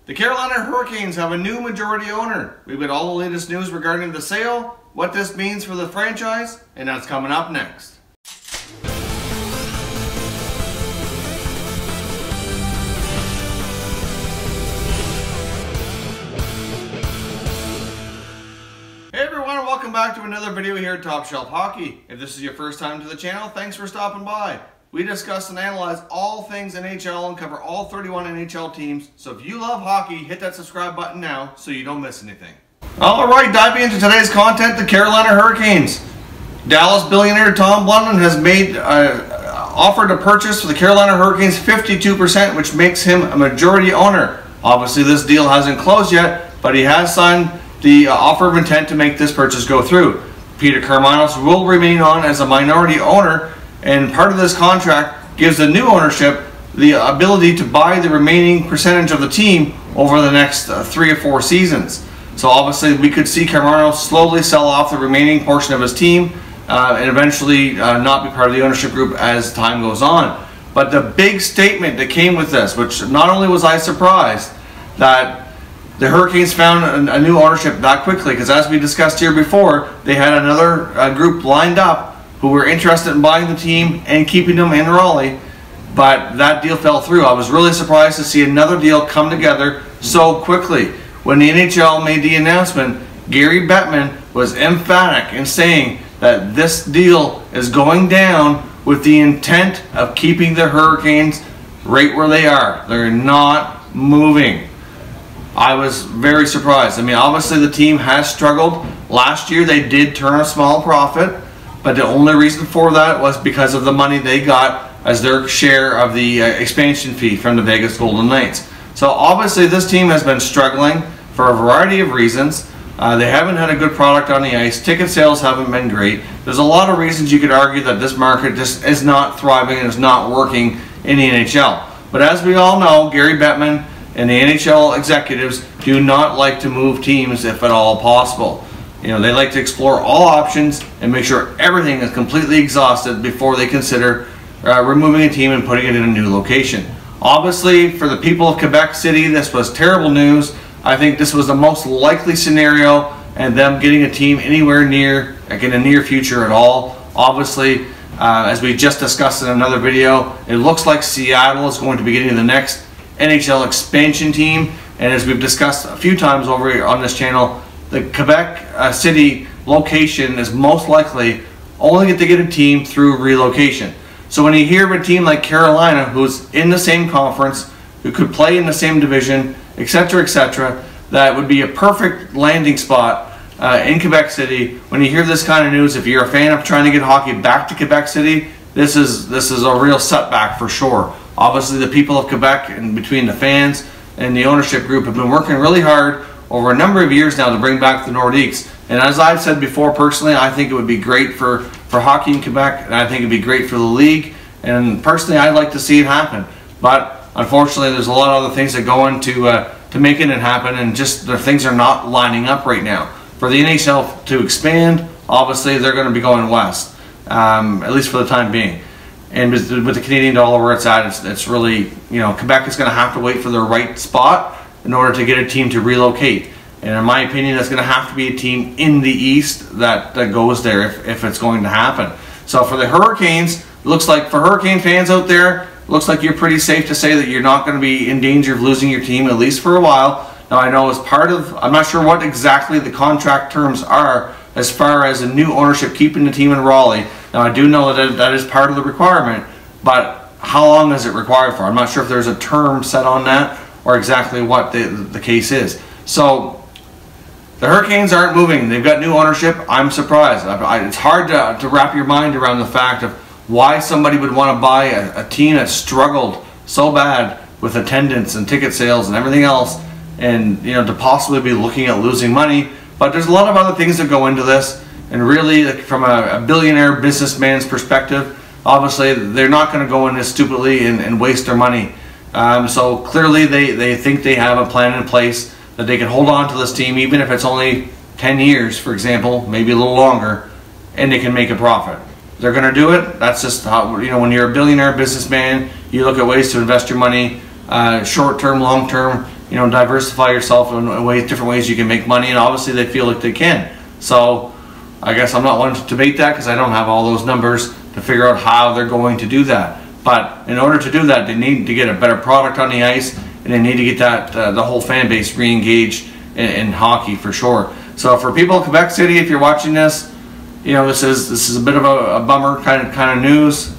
The Carolina Hurricanes have a new majority owner. We've got all the latest news regarding the sale, what this means for the franchise, and that's coming up next. Hey everyone, and welcome back to another video here at Top Shelf Hockey. If this is your first time to the channel, thanks for stopping by. We discuss and analyze all things NHL and cover all 31 NHL teams. So if you love hockey, hit that subscribe button now so you don't miss anything. Alright, diving into today's content, the Carolina Hurricanes. Dallas billionaire Tom Dundon has made offered to purchase for the Carolina Hurricanes 52%, which makes him a majority owner. Obviously this deal hasn't closed yet, but he has signed the offer of intent to make this purchase go through. Peter Carmanos will remain on as a minority owner, and part of this contract gives the new ownership the ability to buy the remaining percentage of the team over the next 3 or 4 seasons. So obviously we could see Carmanos slowly sell off the remaining portion of his team and eventually not be part of the ownership group as time goes on. But the big statement that came with this, which not only was I surprised that the Hurricanes found a new ownership that quickly, because as we discussed here before, they had another group lined up who were interested in buying the team and keeping them in Raleigh, but that deal fell through. I was really surprised to see another deal come together so quickly. When the NHL made the announcement, Gary Bettman was emphatic in saying that this deal is going down with the intent of keeping the Hurricanes right where they are. They're not moving. I was very surprised. I mean, obviously the team has struggled. Last year they did turn a small profit, but the only reason for that was because of the money they got as their share of the expansion fee from the Vegas Golden Knights. So obviously this team has been struggling for a variety of reasons. They haven't had a good product on the ice. Ticket sales haven't been great. There's a lot of reasons you could argue that this market just is not thriving and is not working in the NHL. But as we all know, Gary Bettman and the NHL executives do not like to move teams if at all possible. You know, they like to explore all options and make sure everything is completely exhausted before they consider removing a team and putting it in a new location. Obviously, for the people of Quebec City, this was terrible news. I think this was the most likely scenario, and them getting a team anywhere near, like in the near future at all. Obviously, as we just discussed in another video, it looks like Seattle is going to be getting the next NHL Expansion Team, and as we've discussed a few times over on this channel, the Quebec City location is most likely only to get a team through relocation. So when you hear of a team like Carolina, who's in the same conference, who could play in the same division, etc., that would be a perfect landing spot in Quebec City. When you hear this kind of news, if you're a fan of trying to get hockey back to Quebec City, this is a real setback for sure. Obviously the people of Quebec, and between the fans and the ownership group, have been working really hard over a number of years now to bring back the Nordiques. And as I've said before, personally, I think it would be great for hockey in Quebec, and I think it would be great for the league. And personally, I'd like to see it happen. But unfortunately, there's a lot of other things that go into making it happen, and just the things are not lining up right now. For the NHL to expand, obviously they're going to be going west, at least for the time being. And with the Canadian dollar where it's at, it's really, you know, Quebec is going to have to wait for the right spot in order to get a team to relocate. And in my opinion, that's going to have to be a team in the East that goes there if it's going to happen. So for the Hurricanes, it looks like for Hurricane fans out there, it looks like you're pretty safe to say that you're not going to be in danger of losing your team, at least for a while. Now I know as part of, I'm not sure what exactly the contract terms are as far as a new ownership keeping the team in Raleigh. Now I do know that that is part of the requirement, but how long is it required for? I'm not sure if there's a term set on that or exactly what the case is. So the Hurricanes aren't moving. They've got new ownership. I'm surprised. It's hard to wrap your mind around the fact of why somebody would want to buy a team that struggled so bad with attendance and ticket sales and everything else, and you know, to possibly be looking at losing money. But there's a lot of other things that go into this, and really, like, from a billionaire businessman's perspective, obviously they're not going to go in this stupidly and waste their money. So clearly they think they have a plan in place that they can hold on to this team, even if it's only 10 years, for example, maybe a little longer, and they can make a profit. They're going to do it. That's just how, you know, when you're a billionaire businessman, you look at ways to invest your money, short term, long term, you know, diversify yourself in ways, different ways you can make money, and obviously they feel like they can. So I guess I'm not one to debate that because I don't have all those numbers to figure out how they're going to do that. But in order to do that, they need to get a better product on the ice, and they need to get that the whole fan base re-engaged in hockey for sure. So for people in Quebec City, if you're watching this, you know, this is a bit of a bummer kind of news.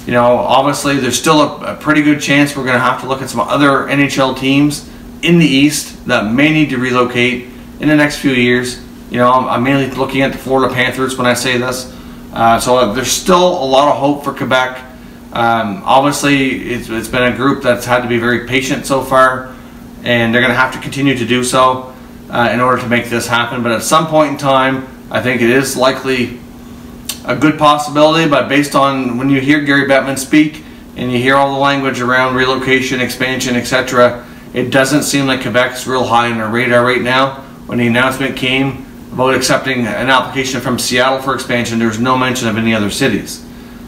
You know, obviously there's still a pretty good chance we're going to have to look at some other NHL teams in the East that may need to relocate in the next few years. You know, I'm mainly looking at the Florida Panthers when I say this. So there's still a lot of hope for Quebec. Obviously, it's been a group that's had to be very patient so far, and they're going to have to continue to do so in order to make this happen. But at some point in time, I think it is likely a good possibility, but based on when you hear Gary Bettman speak and you hear all the language around relocation, expansion, etc., it doesn't seem like Quebec's real high on their radar right now. When the announcement came about accepting an application from Seattle for expansion, there's no mention of any other cities.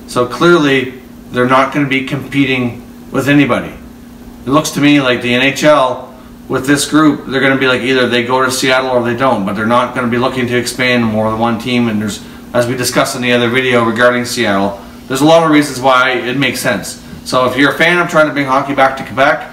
So clearly, they're not going to be competing with anybody. It looks to me like the NHL, with this group, they're going to be like either they go to Seattle or they don't, but they're not going to be looking to expand more than one team. And there's, as we discussed in the other video regarding Seattle, there's a lot of reasons why it makes sense. So if you're a fan of trying to bring hockey back to Quebec,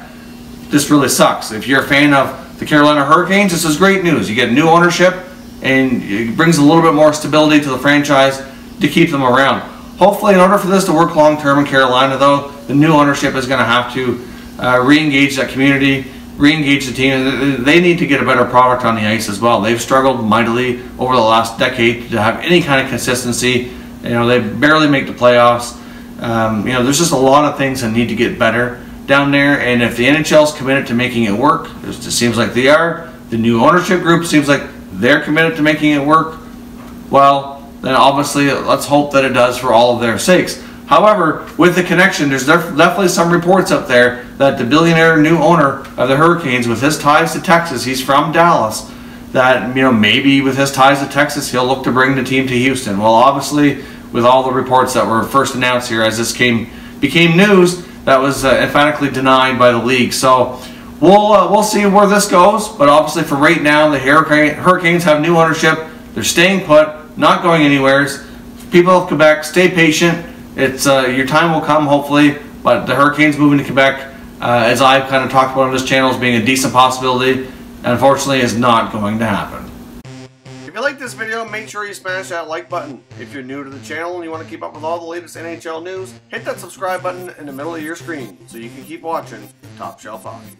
this really sucks. If you're a fan of the Carolina Hurricanes, this is great news. You get new ownership, and it brings a little bit more stability to the franchise to keep them around. Hopefully, in order for this to work long term in Carolina, though, the new ownership is going to have to re-engage that community, re-engage the team, and they need to get a better product on the ice as well. They've struggled mightily over the last decade to have any kind of consistency. You know, they barely make the playoffs. You know, there's just a lot of things that need to get better down there, and if the NHL's committed to making it work, it seems like they are, the new ownership group seems like they're committed to making it work, well, then obviously let's hope that it does for all of their sakes. However, with the connection, there's definitely some reports up there that the billionaire new owner of the Hurricanes, with his ties to Texas, he's from Dallas, that, you know, maybe with his ties to Texas, he'll look to bring the team to Houston. Well, obviously, with all the reports that were first announced here as this became news, that was emphatically denied by the league. So we'll see where this goes. But obviously, for right now, the Hurricanes have new ownership. They're staying put, not going anywhere. People of Quebec, stay patient. It's your time will come, hopefully. But the Hurricanes moving to Quebec, as I've kind of talked about on this channel, as being a decent possibility, unfortunately, is not going to happen. If you like this video, make sure you smash that like button. If you're new to the channel and you want to keep up with all the latest NHL news, hit that subscribe button in the middle of your screen so you can keep watching Top Shelf Hockey.